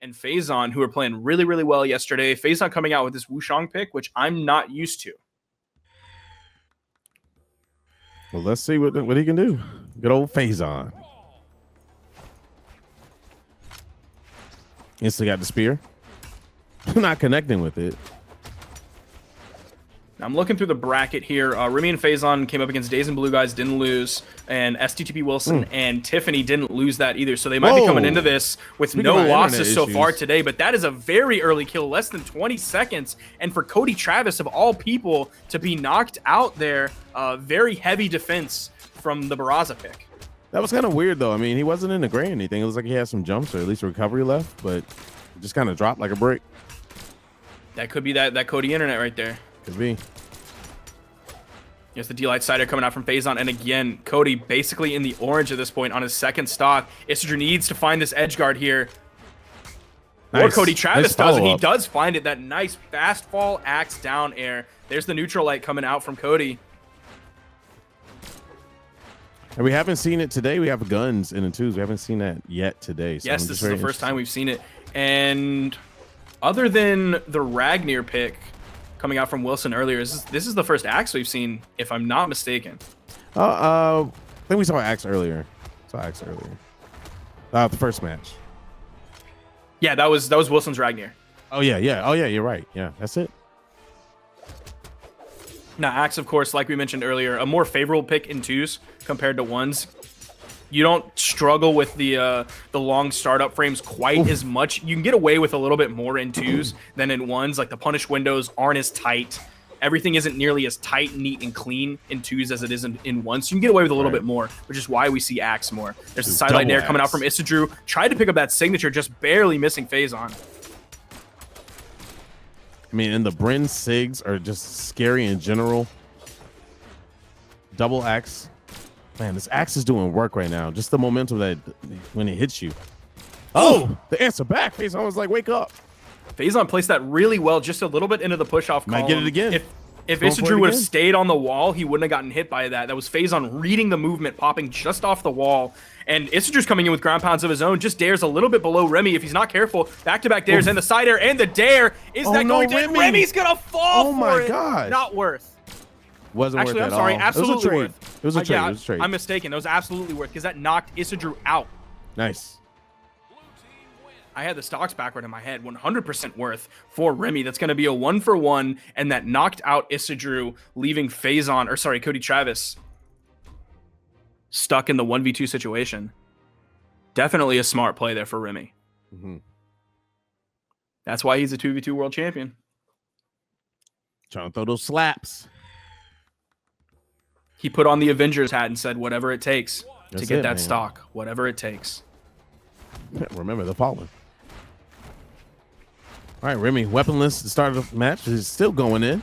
and Phazon, who are playing really, really well yesterday. Phazon coming out with this Wushang pick, which I'm not used to. Well, let's see what he can do. Good old Phazon. Instantly got the spear. Not connecting with it. I'm looking through the bracket here. Remmy and Phazon came up against Days and Blue Guys, didn't lose, and STTP Wilson and Tiffany didn't lose that either. So they might be coming into this with no losses so far today, but that is a very early kill, less than 20 seconds. And for Cody Travis, of all people, to be knocked out there, very heavy defense from the Barraza pick. That was kind of weird, though. I mean, he wasn't in the gray or anything. It was like he had some jumps or at least recovery left, but it just kind of dropped like a brick. That could be that Cody internet right there. Could be. Yes, the D-Light Cider coming out from Phazon. And again, Cody basically in the orange at this point on his second stock. Isidroo needs to find this edge guard here. Nice. Or Cody Travis does, and he does find it. That nice fast fall axe down air. There's the neutral light coming out from Cody. And we haven't seen it today. We have guns in the twos. We haven't seen that yet today. So yes, this is the first time we've seen it. And other than the Ragnar pick coming out from Wilson earlier, this is the first axe we've seen, if I'm not mistaken. I think we saw axe earlier. The first match. Yeah, that was Wilson's Ragnar. Oh yeah. You're right. Yeah, that's it. Now, axe, of course, like we mentioned earlier, a more favorable pick in twos compared to ones. You don't struggle with the long startup frames quite as much. You can get away with a little bit more in twos than in ones. Like the punish windows aren't as tight. Everything isn't nearly as tight, neat, and clean in twos as it is in ones. So you can get away with a little bit more, which is why we see axe more. There's a sidelight there coming out from Isidroo. Tried to pick up that signature, just barely missing Phazon. I mean, and the Bryn Sigs are just scary in general. Double axe. Man, this axe is doing work right now. Just the momentum that when it hits you. Oh, the answer back. Phazon was like, wake up. Phazon placed that really well, just a little bit into the push-off column. Might get it again. If Isidroo would have stayed on the wall, he wouldn't have gotten hit by that. That was Phazon reading the movement, popping just off the wall. And Isidroo's coming in with ground pounds of his own, just dares a little bit below Remmy if he's not careful. Back-to-back dares and the side air and the dare. Is that going to... Remmy's going to fall for it. Oh, my God. Not worth. Wasn't Actually, worth I'm sorry. all. Absolutely worth. It was a trade. It was a trade. I'm mistaken. That was absolutely worth because that knocked Isidroo out. Nice. I had the stocks backward in my head. 100% worth for Remmy. That's going to be a 1-for-1, and that knocked out Isidroo, leaving Cody Travis stuck in the 1v2 situation. Definitely a smart play there for Remmy. Mm-hmm. That's why he's a 2v2 world champion. Trying to throw those slaps. He put on the Avengers hat and said, whatever it takes to get that man. stock. Whatever it takes. Remember the fallen. All right, Remmy, weaponless to start the match. Is still going in.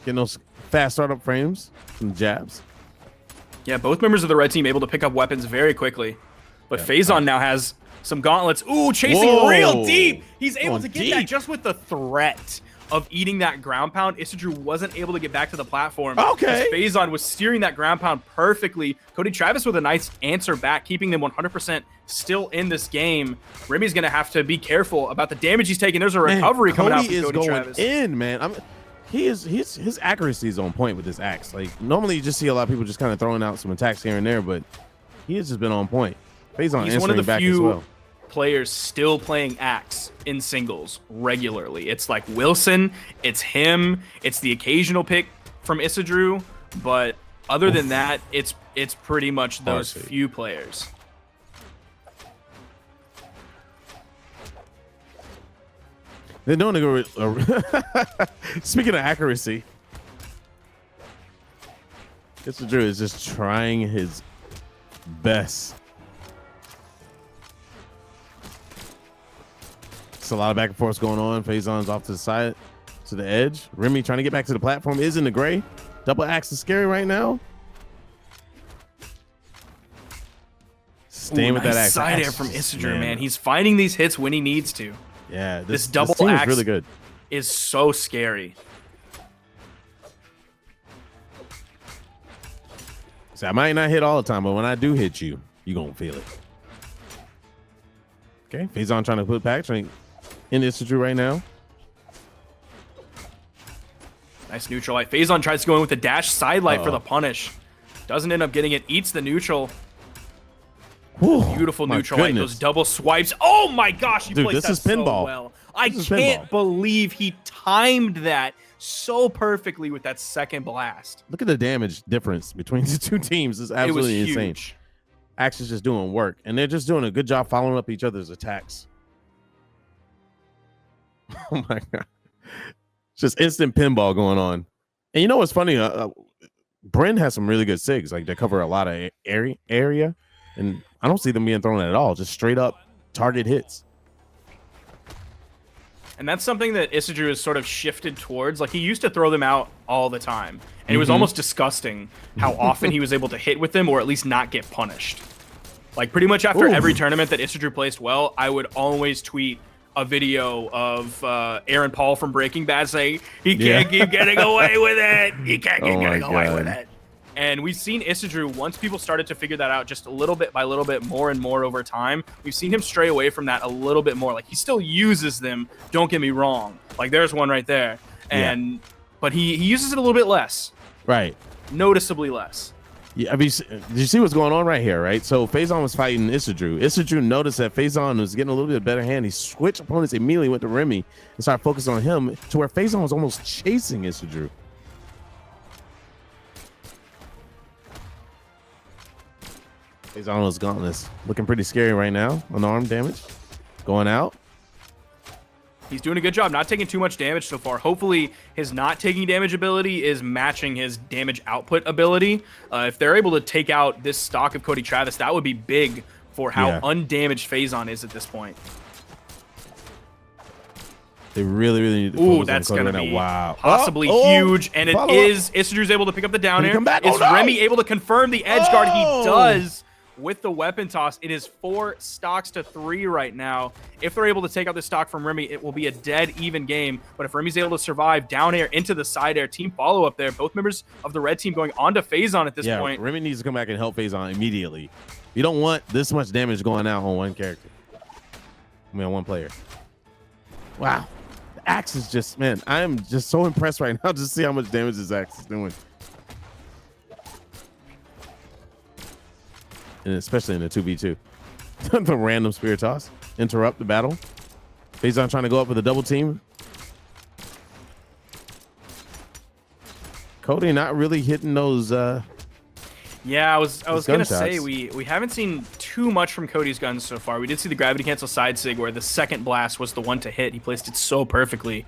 Getting those fast startup frames and jabs. Yeah, both members of the red team able to pick up weapons very quickly. But Phazon now has some gauntlets. Ooh, chasing real deep. He's able to get that just with the threat of eating that ground pound. Isidroo wasn't able to get back to the platform. Okay. Phazon was steering that ground pound perfectly. Cody Travis with a nice answer back, keeping them 100% still in this game. Remmy's going to have to be careful about the damage he's taking. There's a recovery coming out from Cody Travis. In, man. His accuracy is on point with this axe. Like, normally you just see a lot of people just kind of throwing out some attacks here and there, but he has just been on point. Phazon He's one of the back few as well. Players still playing axe in singles regularly. It's like Wilson, it's him, it's the occasional pick from Isidroo, but other than that, it's pretty much those few players. They're doing a good. Speaking of accuracy, Isidroo is just trying his best. A lot of back and forth going on. Phazon's off to the side, to the edge. Remmy trying to get back to the platform is in the gray. Double axe is scary right now. Staying with that axe. Side air from Isidroo, man. He's finding these hits when he needs to. Yeah, this double axe is really good. Is so scary. So I might not hit all the time, but when I do hit you, you're gonna feel it. Okay, Phazon trying to put backtrack in Isidroo right now. Nice neutral light. Phazon tries to go in with a dash side light for the punish. Doesn't end up getting it. Eats the neutral. Whew, beautiful neutral light. Those double swipes. Oh my gosh, he played that so well. I can't believe he timed that so perfectly with that second blast. Look at the damage difference between the two teams. It's absolutely insane. Axe is just doing work, and they're just doing a good job following up each other's attacks. Oh my god. Just instant pinball going on. And you know what's funny? Bryn has some really good SIGs. Like, they cover a lot of area, and I don't see them being thrown at all. Just straight up target hits. And that's something that Isidroo has sort of shifted towards. Like, he used to throw them out all the time, and it was almost disgusting how often he was able to hit with them or at least not get punished. Like, pretty much after every tournament that Isidroo placed well, I would always tweet a video of Aaron Paul from Breaking Bad saying, he can't keep getting away with it. He can't keep getting away with it. And we've seen Isidroo, once people started to figure that out just a little bit by little bit, more and more over time, we've seen him stray away from that a little bit more. Like, he still uses them, don't get me wrong. Like, there's one right there. And but he uses it a little bit less. Right. Noticeably less. Yeah, I mean, did you see what's going on right here, right? So Phazon was fighting Isidroo. Isidroo noticed that Phazon was getting a little bit better hand. He switched opponents immediately, went to Remmy, and started focusing on him to where Phazon was almost chasing Isidroo. Phazon was Gauntlet. Looking pretty scary right now. Unarmed damage. Going out. He's doing a good job, not taking too much damage so far. Hopefully, his not taking damage ability is matching his damage output ability. If they're able to take out this stock of Cody Travis, that would be big for how undamaged Phazon is at this point. They really need to focus that's going to be possibly huge. And it is Isidroo's able to pick up the down air. Is Remmy able to confirm the edge guard? He does. With the weapon toss, it is 4 stocks to 3 right now. If they're able to take out this stock from Remmy, it will be a dead even game. But if Remy's able to survive down air into the side air, team follow up there. Both members of the red team going on to Phazon at this point. Remmy needs to come back and help Phazon immediately. You don't want this much damage going out on one character. I mean, on one player. Wow. The axe is just, man, I am just so impressed right now to see how much damage this axe is doing. And especially in the 2v2. The random spear toss. Interrupt the battle. Phazon trying to go up with a double team. Cody not really hitting those yeah, I was gonna say we haven't seen too much from Cody's guns so far. We did see the gravity cancel side sig where the second blast was the one to hit. He placed it so perfectly.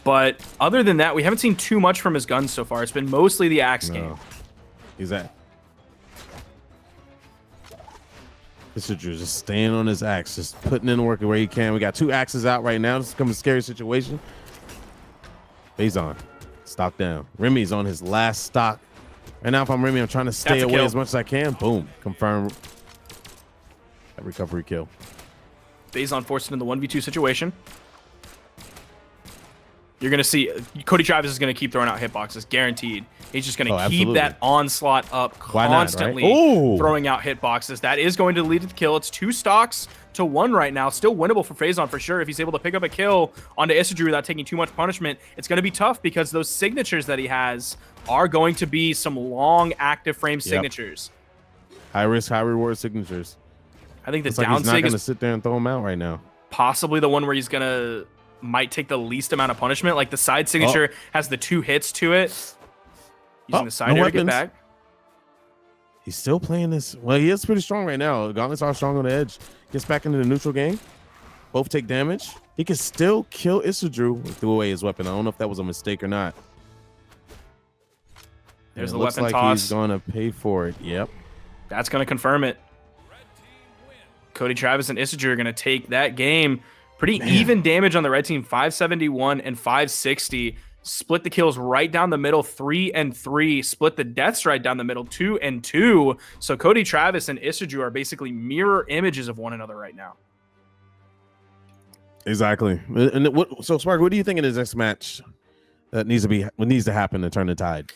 But other than that, we haven't seen too much from his guns so far. It's been mostly the axe game. Exactly. Isidroo just staying on his axe, just putting in work where he can. We got 2 axes out right now. This is becoming a scary situation. Phazon, stock down. Remy's on his last stock. Right now, if I'm Remmy, I'm trying to stay away as much as I can. Boom. Confirm. That recovery kill. Phazon forced into the 1v2 situation. You're going to see Cody Travis is going to keep throwing out hitboxes, guaranteed. He's just going to keep that onslaught up constantly, throwing out hitboxes. That is going to lead to the kill. It's 2 stocks to 1 right now. Still winnable for Phazon for sure. If he's able to pick up a kill onto Isidroo without taking too much punishment, it's going to be tough because those signatures that he has are going to be some long active frame signatures. High risk, high reward signatures. I think the he's down not sig going to sit there and throw them out right now. Possibly the one where he's going to might take the least amount of punishment. Like the side signature has the 2 hits to it. Using the side air to get back. He's still playing this. Well, he is pretty strong right now. Gauntlets are strong on the edge. Gets back into the neutral game. Both take damage. He can still kill Isidroo. Threw away his weapon. I don't know if that was a mistake or not. There's the weapon toss. Looks like he's going to pay for it. Yep. That's going to confirm it. Cody Travis and Isidroo are going to take that game. Pretty even damage on the red team, 571 and 560. Split the kills right down the middle, 3 and 3. Split the deaths right down the middle, 2 and 2. So Cody Travis and Isidroo are basically mirror images of one another right now. Exactly. And so Spark, what do you think in this next match that needs to happen to turn the tide?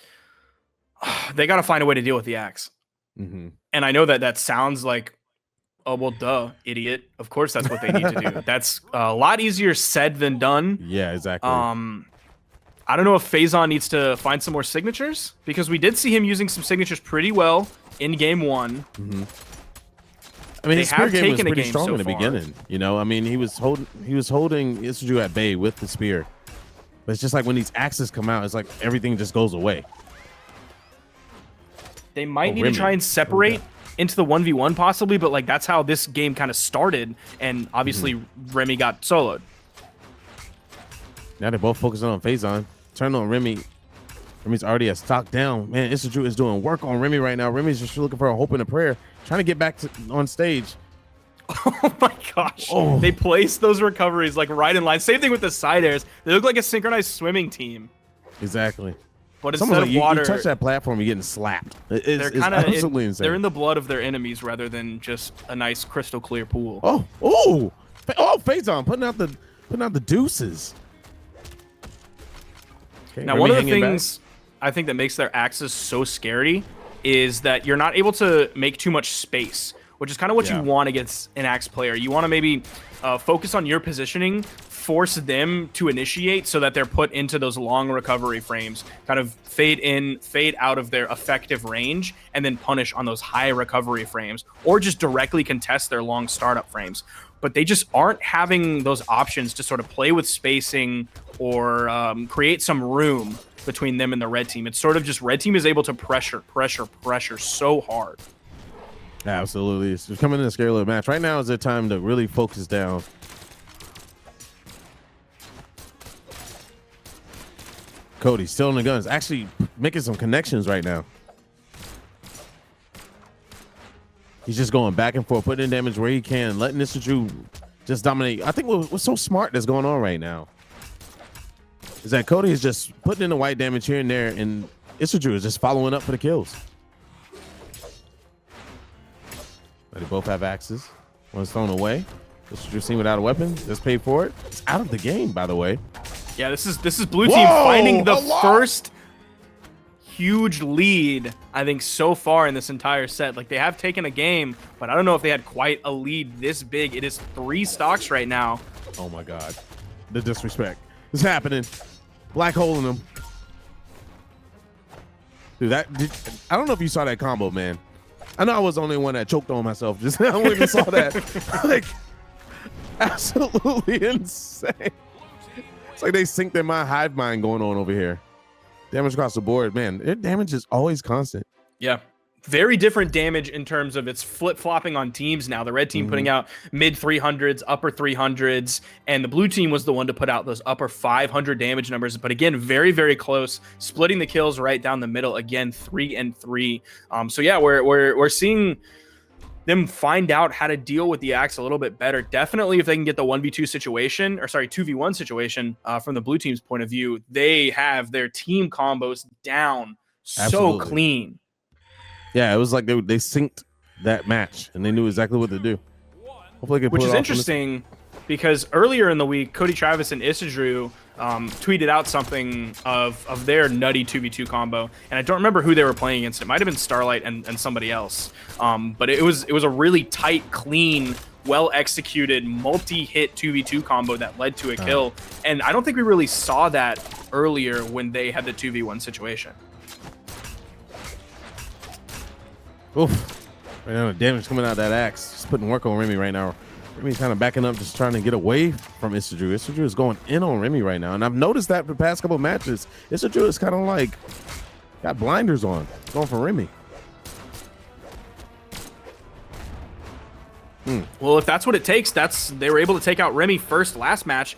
They got to find a way to deal with the axe. And I know that sounds like Oh, well, duh, idiot. Of course that's what they need to do. That's a lot easier said than done. Yeah, exactly. I don't know if Phazon needs to find some more signatures, because we did see him using some signatures pretty well in game 1. I mean, They his spear have game was taken a pretty game strong so in the far. beginning. You know, I mean, he was holding Isidroo at bay with the spear. But it's just like when these axes come out, it's like everything just goes away. They might need Remy. to try and separate into the 1v1 possibly, but like that's how this game kind of started, and obviously Remy got soloed. Now they're both focusing on Phazon. Turn on Remy. Remy's already a stock down. Man, Isidroo is doing work on Remy right now. Remy's just looking for a hope and a prayer, trying to get back on stage. Oh my gosh. Oh. They placed those recoveries like right in line. Same thing with the side airs. They look like a synchronized swimming team. Exactly. But Someone's instead like, of water, you touch that platform, you're getting slapped. It's kind of absolutely insane. they're in the blood of their enemies rather than just a nice crystal clear pool. Oh, Phazon putting out the deuces. Okay, Now, Remy one of the hanging things I think that makes their axes so scary is that you're not able to make too much space, which is kind of what you want against an axe player. You want to maybe focus on your positioning, force them to initiate so that they're put into those long recovery frames, kind of fade in, fade out of their effective range, and then punish on those high recovery frames, or just directly contest their long startup frames. But they just aren't having those options to sort of play with spacing or create some room between them and the red team. It's sort of just red team is able to pressure so hard. Absolutely. It's coming in a scary little match. Right now is the time to really focus down. Cody still in the guns, actually making some connections right now. He's just going back and forth, putting in damage where he can, letting Isidroo just dominate. I think what's so smart that's going on right now is that Cody is just putting in the white damage here and there, and Isidroo is just following up for the kills. But they both have axes. One's thrown away. Isidroo seen without a weapon. Just paid for it. It's out of the game, by the way. Yeah, this is blue team finding the first huge lead, I think, so far in this entire set. Like, they have taken a game, but I don't know if they had quite a lead this big. It is 3 stocks right now. Oh my God, the disrespect is happening. Black hole in them. Dude, I don't know if you saw that combo, man. I know I was the only one that choked on myself. Just I don't even saw that. Like, absolutely insane. It's like they synced in my hive mind going on over here. Damage across the board, man. Their damage is always constant. Yeah. Very different damage in terms of it's flip-flopping on teams now. The red team putting out mid 300s, upper 300s, and the blue team was the one to put out those upper 500 damage numbers. But again, very, very close, splitting the kills right down the middle. Again, 3 and 3. So yeah, we're seeing them find out how to deal with the axe a little bit better. Definitely, if they can get the 1v2 situation, or sorry, 2v1 situation from the blue team's point of view, they have their team combos down so clean. Yeah, it was like they synced that match and they knew exactly what to do. Hopefully they can Which pull is it off interesting because earlier in the week, Cody Travis and Isidroo tweeted out something of their nutty 2v2 combo, and I don't remember who they were playing against. It might have been Starlight and somebody else, but it was a really tight, clean, well executed, multi-hit 2v2 combo that led to a kill. And I don't think we really saw that earlier when they had the 2v1 situation. Oof. Right now, the damage coming out of that axe. Just putting work on Remy right now. Remy's kind of backing up, just trying to get away from Isidroo. Isidroo is going in on Remy right now. And I've noticed that for the past couple of matches, Isidroo is kind of like got blinders on, going for Remy. Well, if that's what it takes, they were able to take out Remy first last match.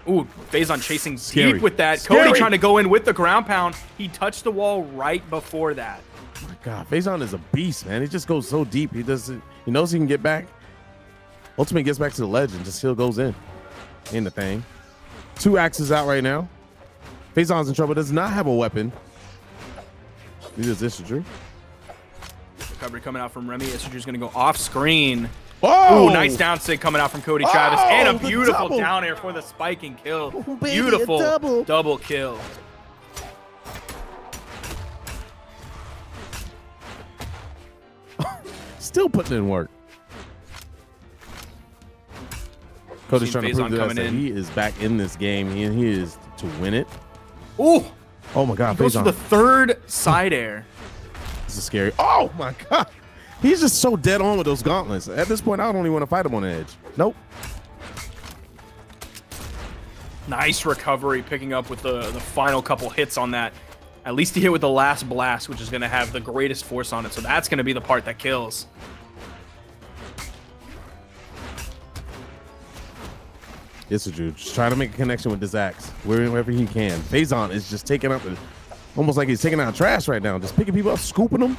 Ooh, Phazon chasing deep with that. Cody trying to go in with the ground pound. He touched the wall right before that. My God, Phazon is a beast, man. He just goes so deep. He knows he can get back. Ultimate gets back to the ledge and just still goes in the thing. 2 axes out right now. Phazon's in trouble. Does not have a weapon. Neither does Isidroo. Recovery coming out from Remy. Isidroo's going to go off screen. Oh, ooh, nice down sig coming out from Cody Travis. And a beautiful down air for the spiking kill. Oh, baby, beautiful double kill. Still putting in work. Cody's trying to prove Phazon to us coming that in. he is back in this game, and he is to win it. Ooh, Oh my God, he goes for Phazon. the third side air. This is scary. Oh my God. He's just so dead on with those gauntlets. At this point, I don't even want to fight him on the edge. Nope. Nice recovery, picking up with the final couple hits on that. At least he hit with the last blast, which is going to have the greatest force on it. So that's going to be the part that kills. Isidroo just trying to make a connection with this axe wherever he can. Phazon is just taking up, almost like he's taking out trash right now. Just picking people up, scooping them.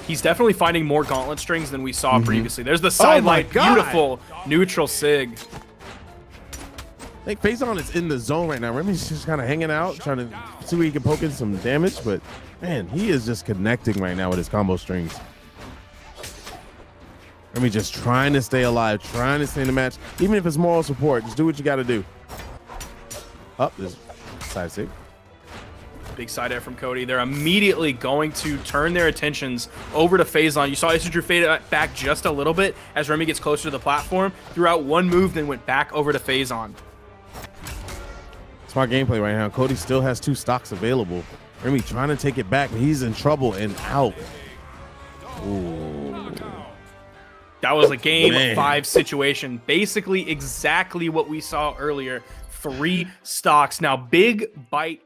He's definitely finding more gauntlet strings than we saw previously. There's the sidelight, beautiful neutral sig. I think Phazon is in the zone right now. Remy's just kind of hanging out, trying to see where he can poke in some damage. But man, he is just connecting right now with his combo strings. Remy just trying to stay alive, trying to stay in the match. Even if it's moral support, just do what you got to do. Up this side sig. Big side air from Cody. They're immediately going to turn their attentions over to Phazon. You saw Isidroo fade back just a little bit as Remmy gets closer to the platform. Threw out one move, then went back over to Phazon. Smart gameplay right now. Cody still has 2 stocks available. Remy trying to take it back, but he's in trouble and out. Ooh. That was a game Man. 5 situation. Basically exactly what we saw earlier. 3 stocks. Now, big bite